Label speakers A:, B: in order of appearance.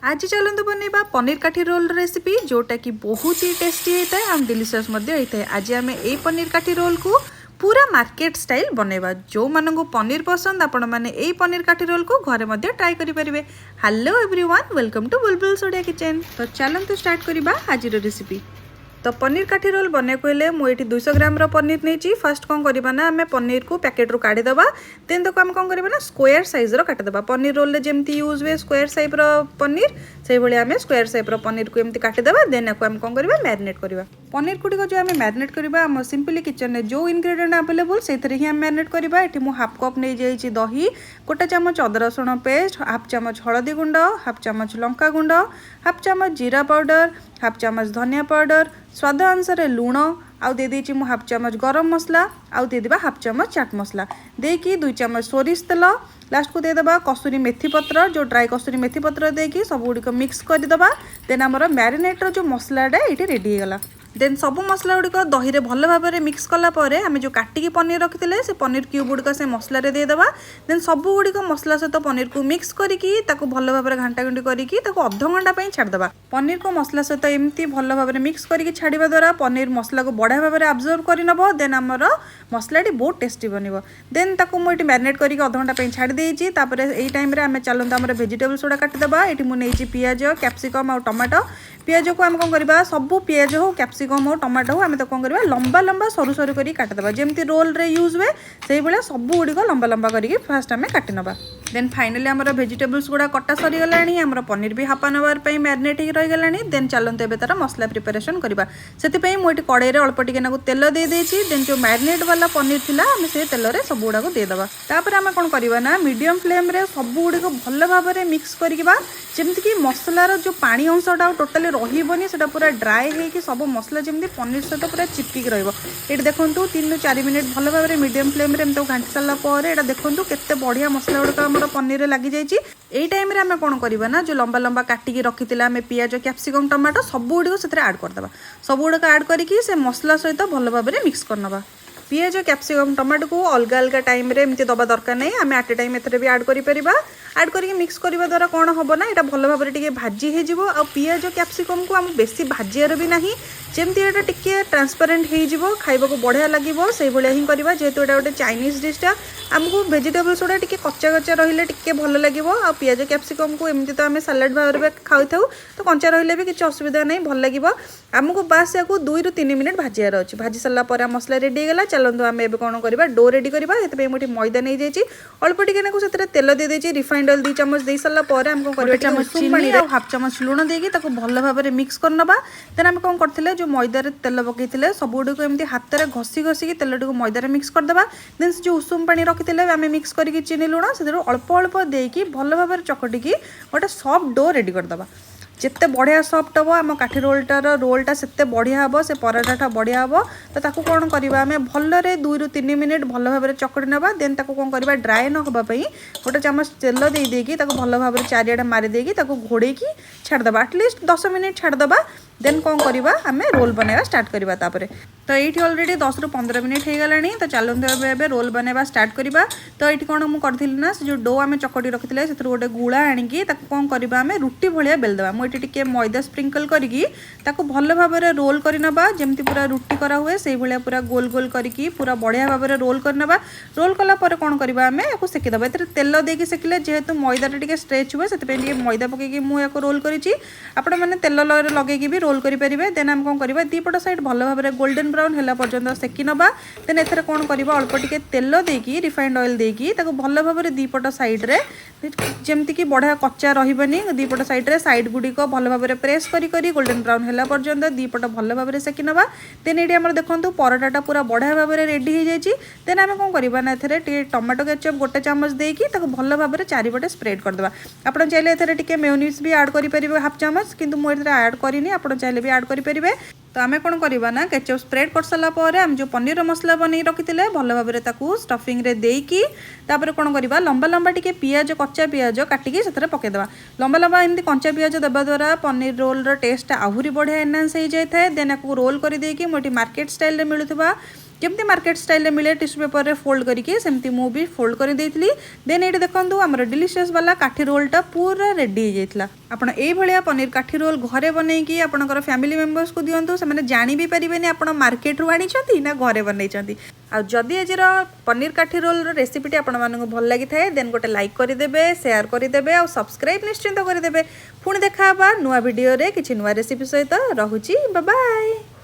A: आज चलते बनवा पनीर काठी रोल रेसिपी जोटा कि बहुत ही टेस्टी होता है और डिलीशियस होता है। आज आम यही पनीर काठी रोल को पूरा मार्केट स्टाइल बनवा। जो मानू पनीर पसंद आपण मैंने यही पनीर काठी रोल को घरे ट्राई करेंगे। Hello everyone, welcome to Bulbul Odia kitchen. तो चलते स्टार्ट करवा आज रेसिपी। तो पनीर काठी रोल बनवाक हेल्ले मुझे 200 ग्राम पनीर नहीं। फर्स्ट कौन करवा ना आम पनीर को पैकेट रू काढ़ी देवा। देन तक आम कौन करवा ना स्क्वायर साइज काटिदेवा। पनीर रोल जमी यूज हुए स्क्वायर साइज पनीर से भाई आम स्क्वायर साइज पनीर को एमती काटिदेवा। देन आपको आम कौन करवा मैरिनेट करवा। पनीर गुड़िक जो आम मैरिनेट करवा आम सिंपली किचन में जो इंग्रेडिएंट अवेलेबल से ही आम मैरिनेट करवा। ये मुझे हाफ कप नहीं जाइए दही, गोटे चामच अदा रसुण पेस्ट, हाफ चामच हलदी गुंड, हाफ चामच लंका गुंड, हाफ चामच जीरा पाउडर, हाफ चामच धनिया पाउडर, स्वाद अनुसार लुण आउ दे देछि मु हाफ चामच गरम मसला आउ दे देबा हाफ चामच चाट मसला देकी 2 चामच सोरिष तेल लास्ट को दे देबा कसूरी मेथी पत्र जो ड्राई कसूरी मेथी पत्र देकी सब गुड़िक मिक्स कर देबा। देन आमर मैरिनेटर जो मसलाटा ये रेडी होगा। देन सब मसला गुड़िक दही रे भल भाव में मिक्स कलापर आम जो काटिकी पनीर रखी से पनीर क्यूब गुड़िक से मसला रे देदेबा। देन सब गुड़िक मसला सहित पनीर को मिक्स करके भल भाव में घंटा घंटी करके अध घंटा छाड़देबा। पनीर को मसला सहित एमती भल भाव में मिक्स करके छाड़ा द्वारा पनीर मसला को बढ़िया भाव में अब्जर्व करनब। देन आमर मसलाटी बहुत टेस्टी बनब। देन ताको मुझे मैरिनेट करके अध घंटा छाड़ी देइछि। तापर एई टाइम रे आम चलते आम वेजिटेबल्स गुड़ा काटिदेबा। ये मुझे पियाज कैप्सिकम और टमाटो। पियाज को आम कौन करवा सबू पियाज हो कैप्सिकम हो टमाटो हो आम तो कौन करवा लंबा लंबा सरू सरू कर काटिदेबा। जमी रोल रे यूज हुए से भाया सब गुड़िक लंबा लंबा करके फास्ट आम काटिनबा। देन फाइनली आम वेजिटेबल्स गुड़ा कटा सरीगला। आम पनीर भी हाफ एन आवर मैरिनेट हो रहीगला। देन चलते एवं तार मसला प्रिपेरेसन करवा। से मुझे कड़े अल्प टे तेल दे देछि। देन जो मैरिनेट वाला पनीर थिला आम से तेल रे सब गुड़ाक देदेबा। तापर आम कौन करवा ना मीडियम फ्लेम रे सब गुड़िक भल भाव में मिक्स करवा जमती कि मसलार जो पानी अंशटा टोटाली रही से पूरा ड्राए होगी सब मसला जमी पनीर सहित पूरा चिपकिक रही। देखो 3-4 मिनट भल भाव में मीडियम फ्लेम रे घाटी सारापर देखो केते बढ़िया मसला गुड़ाक आम पनीर लगी जाइए। यही टाइम रे आम कौन करवा ना जो लंबा लंबा काटिकी रखी आम पियाज कैप्सिकम टमाटो सब गुड़िक से ऐड करदे। सब गुड़ाक ऐड करके से मसला सहित भल भाव में मिक्स करनबा। पियाज कैप्सिकम टमाटो को अलग अलग टाइम रे एमती दबा दरकार नहीं। आम एट ए टाइम एथरे भी ऐड करिपरिबा। ऐड करके मिक्स करने द्वारा कौन हम ना यहाँ भल भाव में भाजी हो पियाज कैप्सिकम को आम बेसी भाजियार भी ना जमती यहाँ टे ट्रांसपेरेंट हो खाइबा को बढ़िया लगे से भाया ही करवा। जेहेतु यहाँ गोटे चाइनीज डिशटा आमको वेजिटेबल्स गुड़ा टे कच्चा कच्चा रही टे भल लगे। आ पियाज कैप्सिकम को एमती तो आम सालाड भाव में खाऊ तो कंचा रही भी किसी असुविधा नहीं भल लगे। आमको बास या 2-3 मिनट भाजियार अच्छे। भाजी सारापर मसला रेडी होगा। चलते आम ए कौन करवा डो रेडी करवा। ये मुझे मैदा नहीं जाइए अल्प टे तेल दे देछि। रिफाइंड ऑयल 2 चामच दे सारापर आम कौन करवा चामच चीनी और हाफ चामच लुण देकी भल भाव में मिक्स करनबा। देन आम कौन करथिले जो मैदार तेल पकईले सब गुड़िक एमती हाथ में घसी घसी तेल टी मैदार मिक्स करदे। देन जो उषुम पानी रखी आम मिक्स करके चीनी लुण से अल्प अल्प देकी भल भाव में चकटिकी गोटे सॉफ्ट डो रेडी करदबा। जिते बढ़िया सॉफ्ट हम आम काठी रोलटा से बढ़िया हम से पराठाटा बढ़िया हम। तो ताकू कौन करवा आम भलरे 2-3 मिनट भल भाव में चकड़ी ना। देन ताकू कौन करवा ड्राए न होगापी गोटे चामच तेल देकी भल भाव में चारिआडे मारिदेकी घोड़े छाड़देबा। एटलिस्ट 10 मिनट छाड़देबा। देन कौन करवा आम रोल बनवा स्टार्ट करवा। तो ये ऑलरेडी 10-15 मिनट हो गलानी। तो चलते एवं रोल बनवा स्टार्ट करवा। तो ये कौन मुझे ना जो डो आम चकटी रखी से गोटे गुला आणिकी कौन करवा आम रुटी भाया बेलदेबा। मुझे टे मैदा स्प्रिंकल करके भल भाव में रोल करनबा। जमती पूरा रुटी करा हुए से भाया पूरा गोल गोल करके पूरा बढ़िया भाव में रोल करनबा। रोल कलापर कौन करवा आम या सेकीदेबा। ये तेल देके सेकिले जेहेतु मैदाटा टे स्ट्रेच हुए से मैदा पकईकि मुझे रोल करी। आपण मैंने तेल लगे भी रोल करेंगे। देन आम कौन करवा दीपट साइड भल भाव में गोल्डन ब्राउन है पर्यटन सेकी नबा। देन एथरे कौन करवा अल्प टिके तेल देकी रिफाइंड ऑयल देकी भल भाव में दीपट साइड रे जमती कि बढ़िया कच्चा रही दीपट साइड रे साइड गुड़िक भल भाव में प्रेस करी गोल्डन ब्राउन है पर्यटन दीपट भल भाव में सेकी नबा। देन ये देखो पराठाटा पूरा बढ़िया भाव में रेडी हो जाए। देन आम कौन करवा ना ए टमाटो केचप गोटे चामच देकी भल भाव में चारिपटे स्प्रेड करदे। आप चाहिए ए मेयोनीज भी ऐड करेंगे हाफ चामच किंतु मुझे ऐड करनी आप चाहिए भी ऐड करेंगे। तो आम कौन करवा ना केचप स्प्रेड कर सारापर आम जो पनीर मसला बन रखी भल भाव में स्टफिंग रे देकी कौन करवा लंबा लंबा टे पियाज कच्चा पियाज काटिकी से पकईदेवा। लंबा लंबा एमती कंचा पियाज देवा द्वारा पनीर रोल टेस्ट आहरी बढ़िया एनहांस हो जाए। देन आपको रोल कर देकी मुझे मार्केट स्टाइल मिलूवा केमती मार्केट स्टाइल मिले टिश्यू पेपर रे फोल्ड करके सेमती मु भी फोल्ड कर देइथिली। देन ये देखो आमर डिलीशियस वाला काठी रोलटा पूरा रेडी हो जाइथिला। आपण एई भलिया पनीर काठी रोल घरे बनैकी आपणकर फैमिली मेंबर्स को दियंतु, से माने जानि भी परिबेनी आपण मार्केट रु आनी छथि ना घरे बनै छथि। आ जदि आजर पनीर काठी रोल रेसिपीटी आपण मानक भल लागि थाए देन गोटे लाइक करदेबे, शेयर करदेबे और सब्सक्राइब निश्चिंत करदेबे। पुणी देखा नुआ वीडियो रे किछि नुआ रेसिपी सहित। रहुछि, बाय बाय।